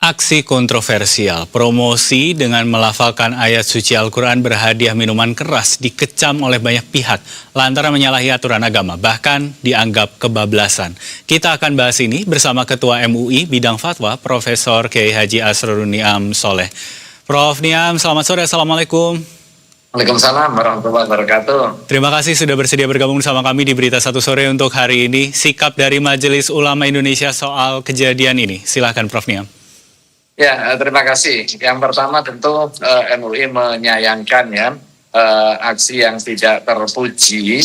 Aksi kontroversial, promosi dengan melafalkan ayat suci Al-Quran berhadiah minuman keras dikecam oleh banyak pihak lantaran menyalahi aturan agama, bahkan dianggap kebablasan. Kita akan bahas ini bersama Ketua MUI Bidang Fatwa, Profesor Kiai Haji Asrorun Niam Soleh. Prof. Niam, selamat sore, Assalamualaikum. Waalaikumsalam warahmatullahi wabarakatuh. Terima kasih sudah bersedia bergabung bersama kami di Berita Satu Sore untuk hari ini. Sikap dari Majelis Ulama Indonesia soal kejadian ini. Silahkan Prof. Niam. Ya, terima kasih. Yang pertama tentu MUI menyayangkan aksi yang tidak terpuji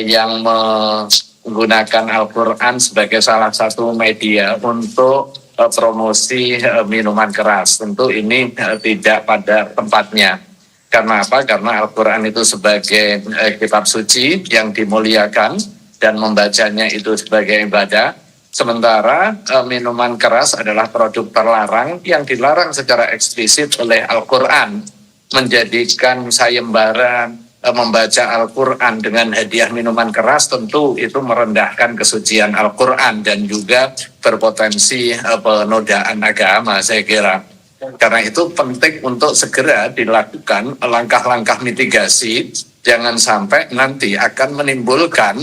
yang menggunakan Al-Quran sebagai salah satu media untuk promosi minuman keras. Tentu ini tidak pada tempatnya. Karena apa? Karena Al-Quran itu sebagai kitab suci yang dimuliakan dan membacanya itu sebagai ibadah. Sementara minuman keras adalah produk terlarang yang dilarang secara eksplisit oleh Al-Quran. Menjadikan sayembara membaca Al-Quran dengan hadiah minuman keras tentu itu merendahkan kesucian Al-Quran dan juga berpotensi penodaan agama, saya kira. Karena itu penting untuk segera dilakukan langkah-langkah mitigasi. Jangan sampai nanti akan menimbulkan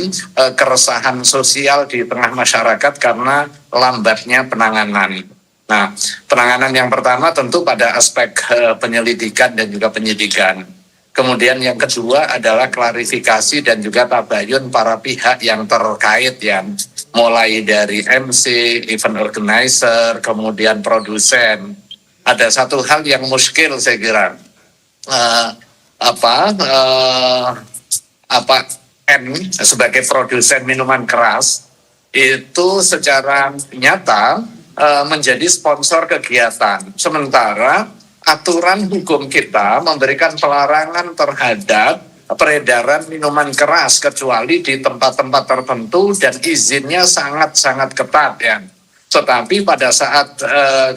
keresahan sosial di tengah masyarakat karena lambatnya penanganan. Nah, penanganan yang pertama tentu pada aspek penyelidikan dan juga penyidikan. Kemudian yang kedua adalah klarifikasi dan juga tabayun para pihak yang terkait mulai dari MC, event organizer, kemudian produsen. Ada satu hal yang muskil saya kira. N sebagai produsen minuman keras itu secara nyata menjadi sponsor kegiatan. Sementara aturan hukum kita memberikan pelarangan terhadap peredaran minuman keras kecuali di tempat-tempat tertentu dan izinnya sangat-sangat ketat Tetapi pada saat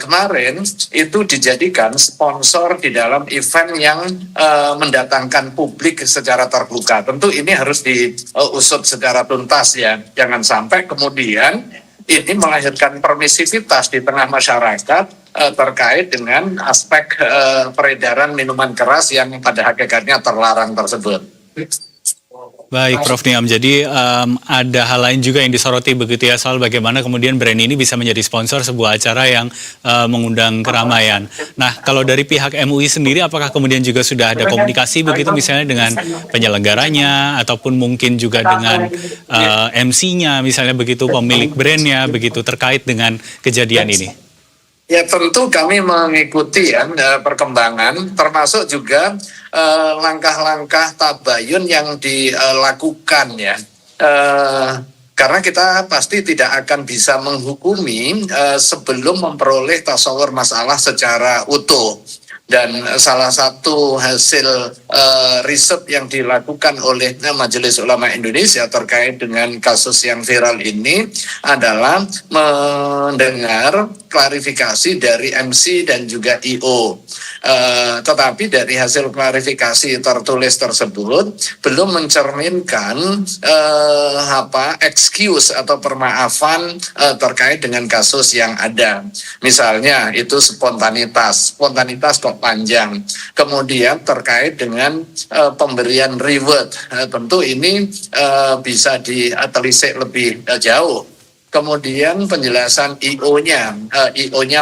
kemarin itu dijadikan sponsor di dalam event yang mendatangkan publik secara terbuka. Tentu ini harus diusut secara tuntas Jangan sampai kemudian ini melahirkan permisivitas di tengah masyarakat terkait dengan aspek peredaran minuman keras yang pada hakikatnya terlarang tersebut. Baik Prof. Niam, jadi ada hal lain juga yang disoroti begitu soal bagaimana kemudian brand ini bisa menjadi sponsor sebuah acara yang mengundang keramaian. Nah, kalau dari pihak MUI sendiri apakah kemudian juga sudah ada komunikasi begitu misalnya dengan penyelenggaranya ataupun mungkin juga dengan MC-nya misalnya begitu, pemilik brandnya begitu terkait dengan kejadian ini? Ya tentu kami mengikuti perkembangan termasuk juga langkah-langkah tabayun yang dilakukan karena kita pasti tidak akan bisa menghukumi sebelum memperoleh tasawur masalah secara utuh. Dan salah satu hasil riset yang dilakukan oleh Majelis Ulama Indonesia terkait dengan kasus yang viral ini adalah mendengar klarifikasi dari MC dan juga IO. Tetapi dari hasil klarifikasi tertulis tersebut belum mencerminkan excuse atau permaafan terkait dengan kasus yang ada. Misalnya itu spontanitas kok panjang. Kemudian terkait dengan pemberian reward, tentu ini bisa ditelisik lebih jauh. Kemudian penjelasan IO-nya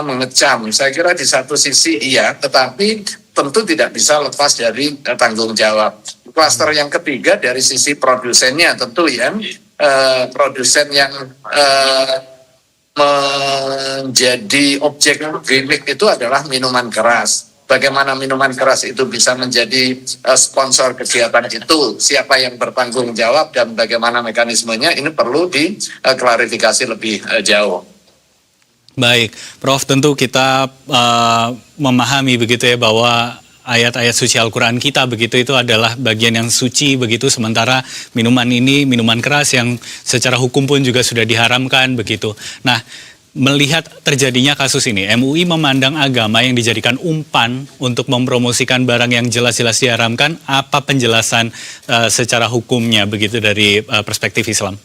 mengecam. Saya kira di satu sisi iya, tetapi tentu tidak bisa lepas dari tanggung jawab. Klaster yang ketiga dari sisi produsennya tentu produsen yang menjadi objek gimmick itu adalah minuman keras. Bagaimana minuman keras itu bisa menjadi sponsor kegiatan itu, siapa yang bertanggung jawab dan bagaimana mekanismenya, ini perlu diklarifikasi lebih jauh. Baik, Prof, tentu kita memahami begitu bahwa ayat-ayat suci Al-Quran kita begitu itu adalah bagian yang suci begitu, sementara minuman ini minuman keras yang secara hukum pun juga sudah diharamkan begitu. Nah, melihat terjadinya kasus ini, MUI memandang agama yang dijadikan umpan untuk mempromosikan barang yang jelas-jelas diharamkan. Apa penjelasan secara hukumnya begitu dari perspektif Islam?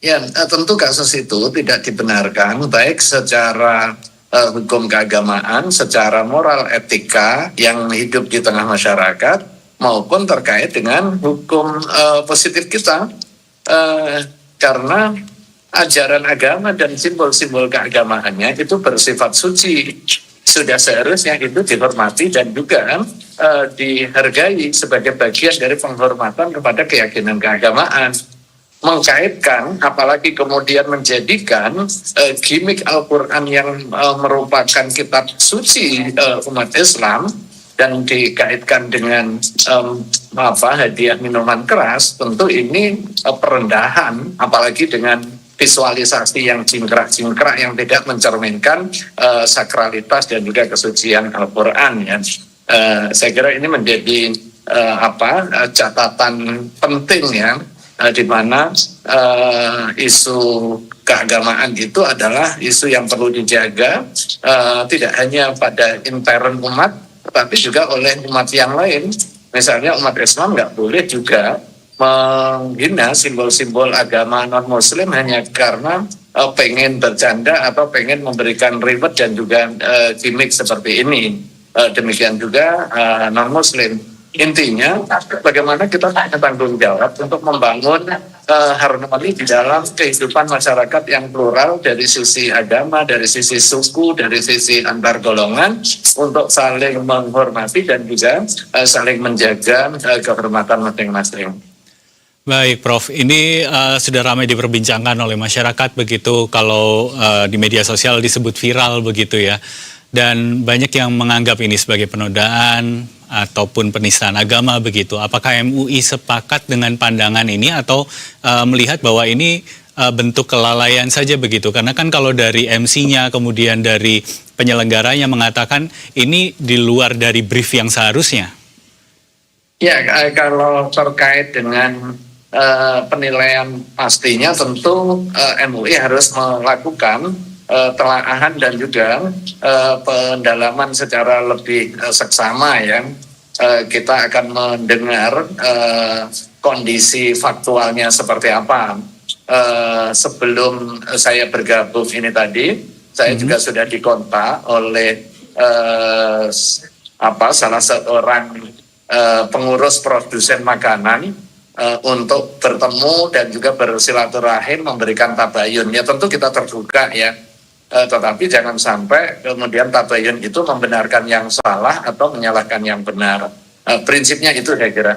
Ya, tentu kasus itu tidak dibenarkan baik secara hukum keagamaan secara moral etika yang hidup di tengah masyarakat maupun terkait dengan hukum positif kita. Karena ajaran agama dan simbol-simbol keagamaannya itu bersifat suci. Sudah seharusnya itu dihormati dan juga dihargai sebagai bagian dari penghormatan kepada keyakinan keagamaan. Mengkaitkan, apalagi kemudian menjadikan gimmick Al-Quran yang merupakan kitab suci umat Islam dan dikaitkan dengan hadiah minuman keras, tentu ini perendahan, apalagi dengan visualisasi yang jingkrak-jingkrak yang tidak mencerminkan sakralitas dan juga kesucian Al-Quran. Ya. Saya kira ini menjadi catatan penting ya, di mana isu keagamaan itu adalah isu yang perlu dijaga tidak hanya pada intern umat, tetapi juga oleh umat yang lain. Misalnya umat Islam nggak boleh juga menghina simbol-simbol agama non-Muslim hanya karena pengen bercanda atau pengen memberikan reward dan juga gimmick seperti ini. Demikian juga non-Muslim. Intinya, bagaimana kita punya tanggung jawab untuk membangun harmoni di dalam kehidupan masyarakat yang plural dari sisi agama, dari sisi suku, dari sisi antar golongan, untuk saling menghormati dan juga saling menjaga kehormatan masing-masing. Baik, Prof. Ini sudah ramai diperbincangkan oleh masyarakat begitu, kalau di media sosial disebut viral begitu ya. Dan banyak yang menganggap ini sebagai penodaan ataupun penistaan agama begitu. Apakah MUI sepakat dengan pandangan ini atau melihat bahwa ini bentuk kelalaian saja begitu? Karena kan kalau dari MC-nya kemudian dari penyelenggaranya mengatakan ini di luar dari brief yang seharusnya. Ya, kalau terkait dengan penilaian pastinya tentu MUI harus melakukan telaahan dan juga pendalaman secara lebih seksama ya. Kita akan mendengar kondisi faktualnya seperti apa. Sebelum saya bergabung ini tadi, saya juga sudah dikontak oleh salah seorang pengurus produsen makanan untuk bertemu dan juga bersilaturahim, memberikan tabayun. Ya tentu kita terbuka ya, tetapi jangan sampai kemudian tabayun itu membenarkan yang salah atau menyalahkan yang benar. Prinsipnya itu saya kira.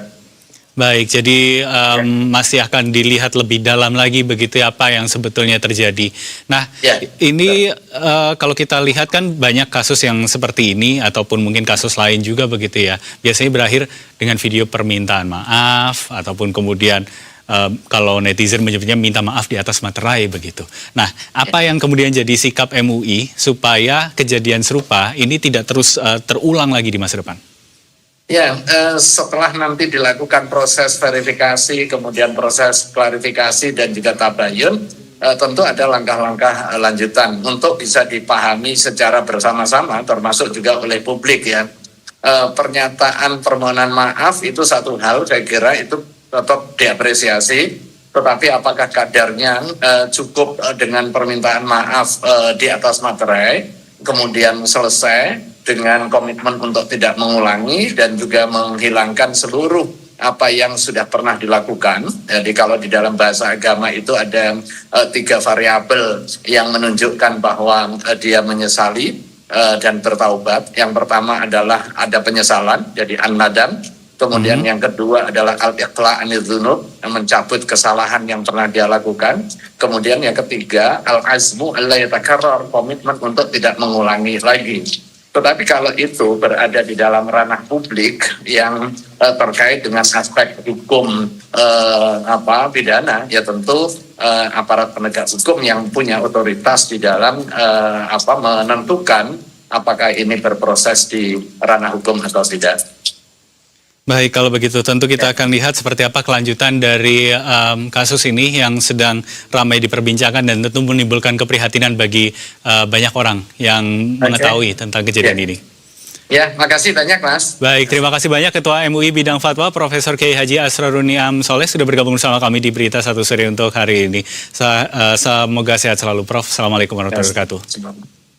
Baik, jadi masih akan dilihat lebih dalam lagi begitu apa yang sebetulnya terjadi. Nah, ini kalau kita lihat kan banyak kasus yang seperti ini ataupun mungkin kasus lain juga begitu ya. Biasanya berakhir dengan video permintaan maaf ataupun kemudian kalau netizen menyebutnya minta maaf di atas materai begitu. Nah, apa yang kemudian jadi sikap MUI supaya kejadian serupa ini tidak terus terulang lagi di masa depan? Ya, setelah nanti dilakukan proses verifikasi, kemudian proses klarifikasi dan juga tabayun, tentu ada langkah-langkah lanjutan untuk bisa dipahami secara bersama-sama, termasuk juga oleh publik ya. Pernyataan permohonan maaf itu satu hal, saya kira itu tetap diapresiasi, tetapi apakah kadarnya cukup dengan permintaan maaf di atas materai, kemudian selesai dengan komitmen untuk tidak mengulangi dan juga menghilangkan seluruh apa yang sudah pernah dilakukan. Jadi kalau di dalam bahasa agama itu ada 3 variabel yang menunjukkan bahwa dia menyesali dan bertaubat. Yang pertama adalah ada penyesalan, jadi an-nadam. Kemudian yang kedua adalah al-iqla' anidz-dzunub, mencabut kesalahan yang pernah dia lakukan. Kemudian yang ketiga al-azmu alla yatakarrar, komitmen untuk tidak mengulangi lagi. Tetapi kalau itu berada di dalam ranah publik yang terkait dengan aspek hukum pidana, ya tentu aparat penegak hukum yang punya otoritas di dalam menentukan apakah ini berproses di ranah hukum atau tidak. Baik, kalau begitu tentu kita akan lihat seperti apa kelanjutan dari kasus ini yang sedang ramai diperbincangkan dan tentu menimbulkan keprihatinan bagi banyak orang yang mengetahui tentang kejadian ini. Ya, makasih banyak Mas. Baik, terima kasih banyak Ketua MUI Bidang Fatwa Profesor Kiai Haji Asroruniam Soleh sudah bergabung bersama kami di Berita Satu Sore untuk hari ini. Semoga sehat selalu Prof. Assalamualaikum warahmatullahi wabarakatuh.